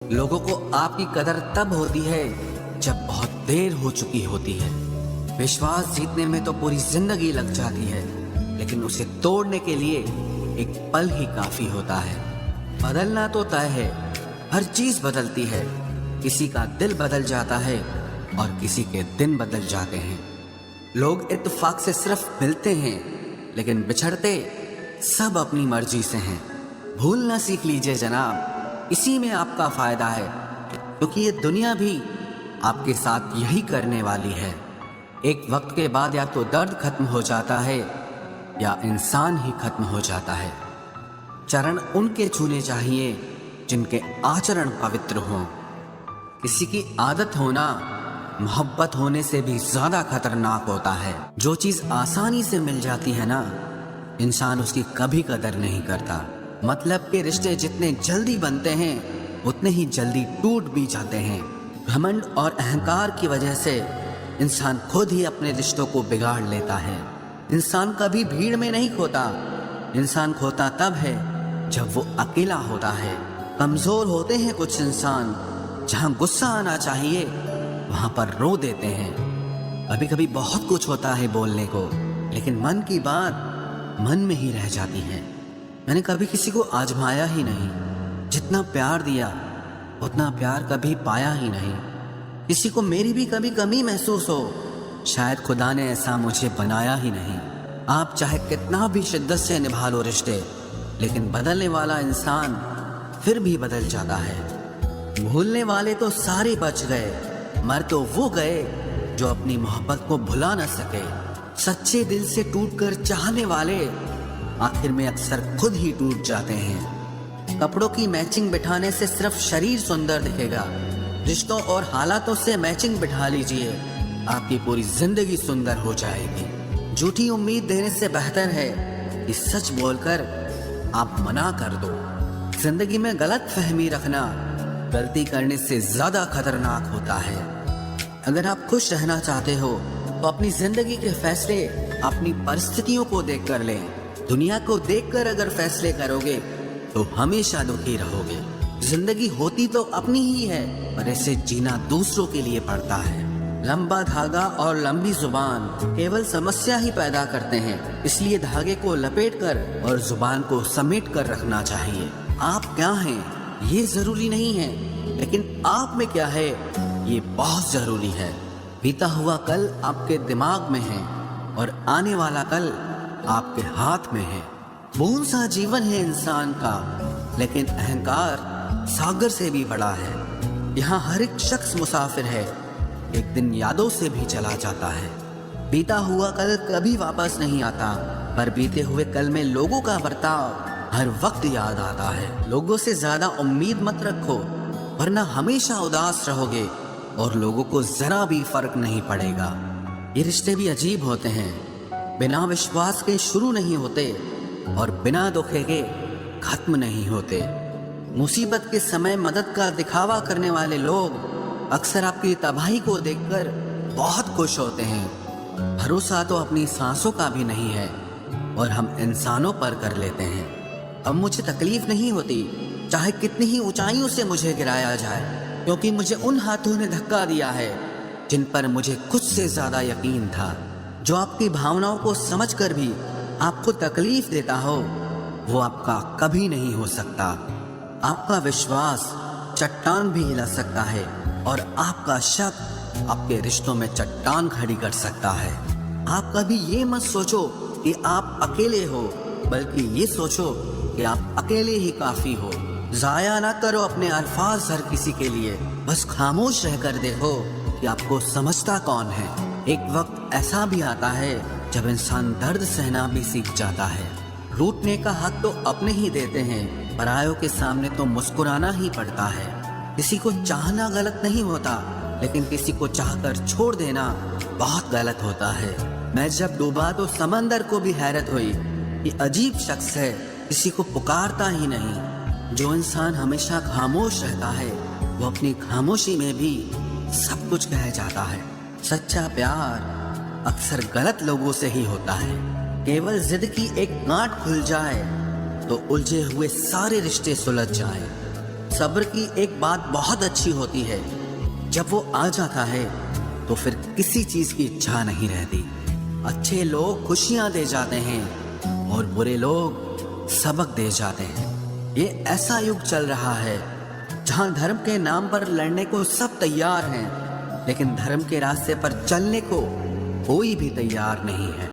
लोगों को आपकी कदर तब होती है जब बहुत देर हो चुकी होती है। विश्वास जीतने में तो पूरी जिंदगी लग जाती है, लेकिन उसे तोड़ने के लिए एक पल ही काफी होता है। बदलना तो तय है, हर चीज बदलती है। किसी का दिल बदल जाता है और किसी के दिन बदल जाते हैं। लोग इत्तेफाक से सिर्फ मिलते हैं, लेकिन बिछड़ते सब अपनी मर्जी से हैं। भूलना सीख लीजिए जनाब, इसी में आपका फायदा है, क्योंकि ये दुनिया भी आपके साथ यही करने वाली है। एक वक्त के बाद या तो दर्द खत्म हो जाता है या इंसान ही खत्म हो जाता है। चरण उनके छूने चाहिए जिनके आचरण पवित्र हों। किसी की आदत होना मोहब्बत होने से भी ज्यादा खतरनाक होता है। जो चीज आसानी से मिल जाती है ना, इंसान उसकी कभी कदर नहीं करता। मतलब के रिश्ते जितने जल्दी बनते हैं उतने ही जल्दी टूट भी जाते हैं। घमंड और अहंकार की वजह से इंसान खुद ही अपने रिश्तों को बिगाड़ लेता है। इंसान कभी भीड़ में नहीं खोता, इंसान खोता तब है जब वो अकेला होता है। कमजोर होते हैं कुछ इंसान, जहां गुस्सा आना चाहिए वहां पर रो देते हैं। कभी कभी बहुत कुछ होता है बोलने को, लेकिन मन की बात मन में ही रह जाती है। मैंने कभी किसी को आजमाया ही नहीं, जितना प्यार दिया उतना प्यार कभी पाया ही नहीं। किसी को मेरी भी कभी कमी महसूस हो, शायद खुदा ने ऐसा मुझे बनाया ही नहीं। आप चाहे कितना भी शिद्दत से निभा लो रिश्ते, लेकिन बदलने वाला इंसान फिर भी बदल जाता है। भूलने वाले तो सारे बच गए, मर तो वो गए जो अपनी मोहब्बत को भुला न सके। सच्चे दिल से टूटकर चाहने वाले आखिर में अक्सर खुद ही टूट जाते हैं। कपड़ों की मैचिंग बिठाने से सिर्फ शरीर सुंदर दिखेगा, रिश्तों और हालातों से मैचिंग बिठा लीजिए, आपकी पूरी जिंदगी सुंदर हो जाएगी। झूठी उम्मीद देने से बेहतर है कि सच बोलकर आप मना कर दो। जिंदगी में गलत फहमी रखना गलती करने से ज्यादा खतरनाक होता है। अगर आप खुश रहना चाहते हो तो अपनी जिंदगी के फैसले अपनी परिस्थितियों को देखकर लें। दुनिया को देखकर अगर फैसले करोगे तो हमेशा दुखी रहोगे। जिंदगी होती तो अपनी ही है, पर इसे जीना दूसरों के लिए पड़ता है। लंबा धागा और लंबी जुबान केवल समस्या ही पैदा करते हैं, इसलिए धागे को लपेटकर और जुबान को समेट कर रखना चाहिए। आप क्या हैं ये जरूरी नहीं है, लेकिन आप में क्या है ये बहुत जरूरी है। बीता हुआ कल आपके दिमाग में है और आने वाला कल आपके हाथ में है। बूंद सा जीवन है इंसान का, लेकिन अहंकार सागर से भी बड़ा है। यहाँ हर एक शख्स मुसाफिर है, एक दिन यादों से भी चला जाता है। बीता हुआ कल कभी वापस नहीं आता, पर बीते हुए कल में लोगों का बर्ताव हर वक्त याद आता है। लोगों से ज्यादा उम्मीद मत रखो, वरना हमेशा उदास रहोगे और लोगों को जरा भी फर्क नहीं पड़ेगा। ये रिश्ते भी अजीब होते हैं, बिना विश्वास के शुरू नहीं होते और बिना धोखे के खत्म नहीं होते। मुसीबत के समय मदद का दिखावा करने वाले लोग अक्सर आपकी तबाही को देखकर बहुत खुश होते हैं। भरोसा तो अपनी सांसों का भी नहीं है और हम इंसानों पर कर लेते हैं। अब मुझे तकलीफ नहीं होती चाहे कितनी ही ऊंचाइयों से मुझे गिराया जाए, क्योंकि मुझे उन हाथों ने धक्का दिया है जिन पर मुझे खुद से ज्यादा यकीन था। जो आपकी भावनाओं को समझकर भी आपको तकलीफ देता हो, वो आपका कभी नहीं हो सकता। आपका विश्वास चट्टान भी हिला सकता है और आपका शक आपके रिश्तों में चट्टान खड़ी कर सकता है। आप कभी ये मत सोचो कि आप अकेले हो, बल्कि ये सोचो कि आप अकेले ही काफी हो। जाया ना करो अपने अल्फाज हर किसी के लिए, बस खामोश रहकर देखो कि आपको समझता कौन है। एक वक्त ऐसा भी आता है जब इंसान दर्द सहना भी सीख जाता है। रूठने का हक तो अपने ही देते हैं, परायों के सामने तो मुस्कुराना ही पड़ता है। किसी को चाहना गलत नहीं होता, लेकिन किसी को चाहकर छोड़ देना बहुत गलत होता है। मैं जब डूबा तो समंदर को भी हैरत हुई कि अजीब शख्स है, किसी को पुकारता ही नहीं। जो इंसान हमेशा खामोश रहता है वो अपनी खामोशी में भी सब कुछ कह जाता है। सच्चा प्यार अक्सर गलत लोगों से ही होता है। केवल जिद की एक गांठ खुल जाए तो उलझे हुए सारे रिश्ते सुलझ जाएं। सब्र की एक बात बहुत अच्छी होती है, जब वो आ जाता है तो फिर किसी चीज की इच्छा नहीं रहती। अच्छे लोग खुशियां दे जाते हैं और बुरे लोग सबक दे जाते हैं। ये ऐसा युग चल रहा है जहां धर्म के नाम पर लड़ने को सब तैयार हैं, लेकिन धर्म के रास्ते पर चलने को कोई भी तैयार नहीं है।